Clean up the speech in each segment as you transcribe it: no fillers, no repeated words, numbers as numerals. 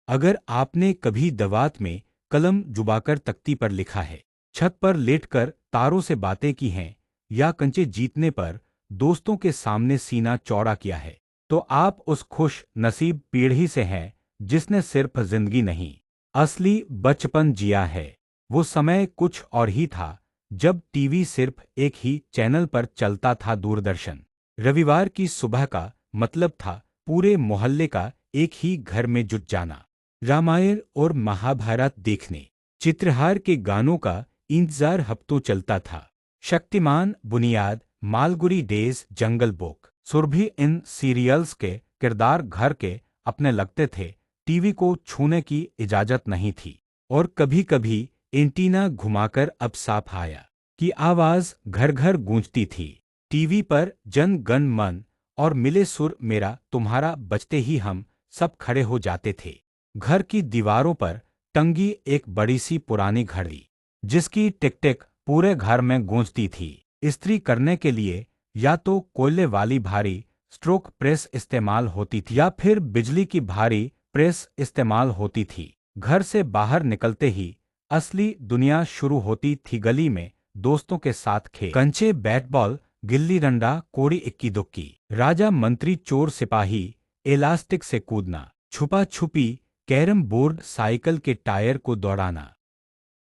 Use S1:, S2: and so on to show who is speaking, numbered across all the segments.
S1: अगर आपने कभी दवात में कलम जुबाकर तख्ती पर लिखा है, छत पर लेटकर तारों से बातें की हैं, या कंचे जीतने पर दोस्तों के सामने सीना चौड़ा किया है, तो आप उस खुश नसीब पीढ़ी से हैं जिसने सिर्फ जिंदगी नहीं, असली बचपन जिया है। वो समय कुछ और ही था जब टीवी सिर्फ एक ही चैनल पर चलता था, दूरदर्शन। रविवार की सुबह का मतलब था पूरे मोहल्ले का एक ही घर में जुट जाना, रामायण और महाभारत देखने। चित्रहार के गानों का इंतजार हफ्तों चलता था। शक्तिमान, बुनियाद, मालगुडी डेज, जंगल बुक, सुरभि, इन सीरियल्स के किरदार घर के अपने लगते थे। टीवी को छूने की इजाजत नहीं थी। और कभी कभी एंटीना घुमाकर अब साफ आया की आवाज घर घर गूंजती थी। टीवी पर जन गण मन और मिले सुर मेरा तुम्हारा बजते ही हम सब खड़े हो जाते थे। घर की दीवारों पर टंगी एक बड़ी सी पुरानी घड़ी, जिसकी टिक टिक पूरे घर में गूंजती थी। इस्त्री करने के लिए या तो कोयले वाली भारी स्ट्रोक प्रेस इस्तेमाल होती थी, या फिर बिजली की भारी प्रेस इस्तेमाल होती थी। घर से बाहर निकलते ही असली दुनिया शुरू होती थी। गली में दोस्तों के साथ खेल, कंचे, बैट बॉल, गिल्ली डंडा, कोड़ी इक्की दुक्की, राजा मंत्री, चोर सिपाही, इलास्टिक से कूदना, छुपा छुपी, कैरम बोर्ड, साइकिल के टायर को दौड़ाना,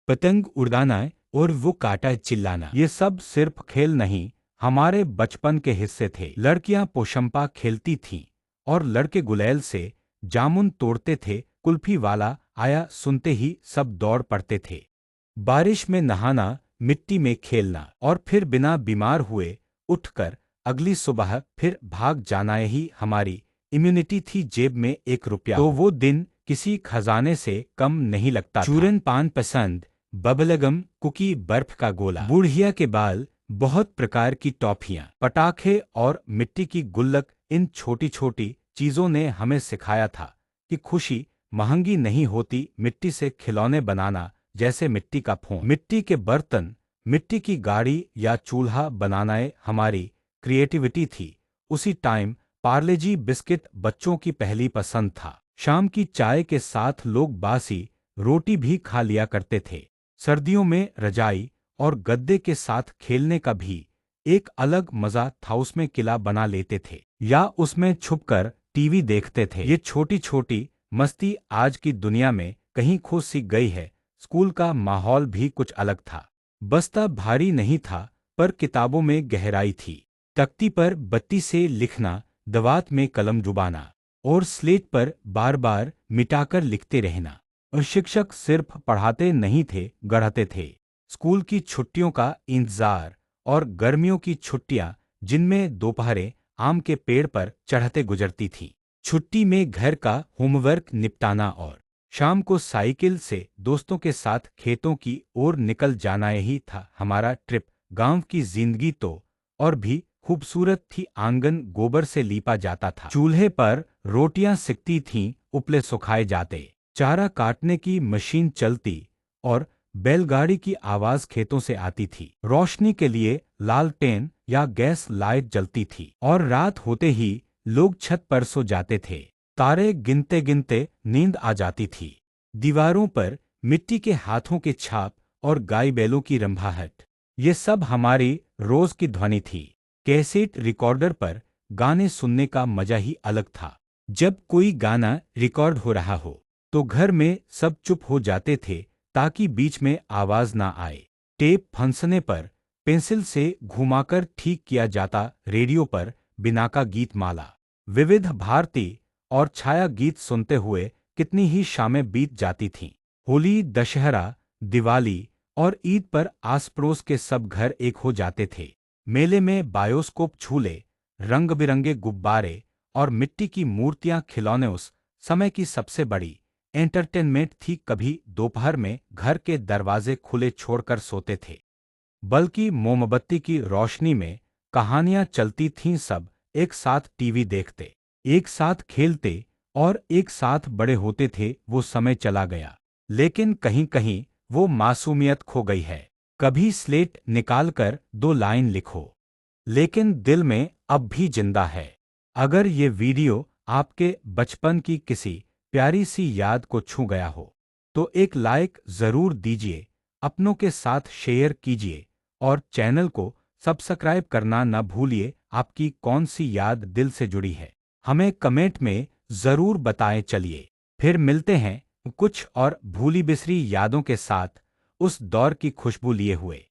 S1: पतंग उड़ाना और वो काटा चिल्लाना। ये सब सिर्फ खेल नहीं, हमारे बचपन के हिस्से थे। लड़कियां पोशंपा खेलती थीं और लड़के गुलेल से जामुन तोड़ते थे। कुल्फी वाला आया सुनते ही सब दौड़ पड़ते थे। बारिश में नहाना, मिट्टी में खेलना और फिर बिना बीमार हुए उठकर अगली सुबह फिर भाग जाना, यही हमारी इम्यूनिटी थी। जेब में 1 रुपया तो वो दिन किसी खजाने से कम नहीं लगता था। चूरन, पान पसंद, बबलगम, कुकी, बर्फ का गोला, बुढ़िया के बाल, बहुत प्रकार की टॉफियां, पटाखे और मिट्टी की गुल्लक। इन छोटी छोटी चीजों ने हमें सिखाया था कि खुशी महंगी नहीं होती। मिट्टी से खिलौने बनाना, जैसे मिट्टी का फोन, मिट्टी के बर्तन, मिट्टी की गाड़ी या चूल्हा बनाना हमारी क्रिएटिविटी थी। उसी टाइम पार्लेजी बिस्किट बच्चों की पहली पसंद था। शाम की चाय के साथ लोग बासी रोटी भी खा लिया करते थे। सर्दियों में रजाई और गद्दे के साथ खेलने का भी एक अलग मजा था। उसमें किला बना लेते थे या उसमें छुपकर टीवी देखते थे। ये छोटी छोटी मस्ती आज की दुनिया में कहीं खो सी गई है। स्कूल का माहौल भी कुछ अलग था। बस्ता भारी नहीं था, पर किताबों में गहराई थी। तख्ती पर बत्ती से लिखना, दवात में कलम डुबाना और स्लेट पर बार बार मिटाकर लिखते रहना। और शिक्षक सिर्फ पढ़ाते नहीं थे, गढ़ाते थे। स्कूल की छुट्टियों का इंतजार और गर्मियों की छुट्टियां, जिनमें दोपहरें आम के पेड़ पर चढ़ते गुजरती थी। छुट्टी में घर का होमवर्क निपटाना और शाम को साइकिल से दोस्तों के साथ खेतों की ओर निकल जाना, यही था हमारा ट्रिप। गांव की जिंदगी तो और भी खूबसूरत थी। आंगन गोबर से लीपा जाता था, चूल्हे पर रोटियां सिकती थीं, उपले सुखाए जाते, चारा काटने की मशीन चलती और बैलगाड़ी की आवाज खेतों से आती थी। रोशनी के लिए लालटेन या गैस लाइट जलती थी और रात होते ही लोग छत पर सो जाते थे। तारे गिनते गिनते नींद आ जाती थी। दीवारों पर मिट्टी के हाथों के छाप और गाय बैलों की रंभाहट, ये सब हमारी रोज की ध्वनि थी। कैसेट रिकॉर्डर पर गाने सुनने का मजा ही अलग था। जब कोई गाना रिकॉर्ड हो रहा हो तो घर में सब चुप हो जाते थे ताकि बीच में आवाज ना आए। टेप फंसने पर पेंसिल से घुमाकर ठीक किया जाता। रेडियो पर बिनाका गीत माला, विविध भारती और छाया गीत सुनते हुए कितनी ही शामें बीत जाती थीं। होली, दशहरा, दिवाली और ईद पर आस पड़ोस के सब घर एक हो जाते थे। मेले में बायोस्कोप, झूले, रंग बिरंगे गुब्बारे और मिट्टी की मूर्तियां, खिलौने उस समय की सबसे बड़ी एंटरटेनमेंट थी। कभी दोपहर में घर के दरवाजे खुले छोड़कर सोते थे, बल्कि मोमबत्ती की रोशनी में कहानियां चलती थीं। सब एक साथ टीवी देखते, एक साथ खेलते और एक साथ बड़े होते थे। वो समय चला गया, लेकिन कहीं कहीं वो मासूमियत खो गई है। कभी स्लेट निकालकर 2 लाइन लिखो, लेकिन दिल में अब भी जिंदा है। अगर ये वीडियो आपके बचपन की किसी प्यारी सी याद को छू गया हो तो एक लाइक जरूर दीजिए, अपनों के साथ शेयर कीजिए और चैनल को सब्सक्राइब करना न भूलिए। आपकी कौन सी याद दिल से जुड़ी है हमें कमेंट में जरूर बताएं। चलिए फिर मिलते हैं कुछ और भूली बिसरी यादों के साथ, उस दौर की खुशबू लिए हुए।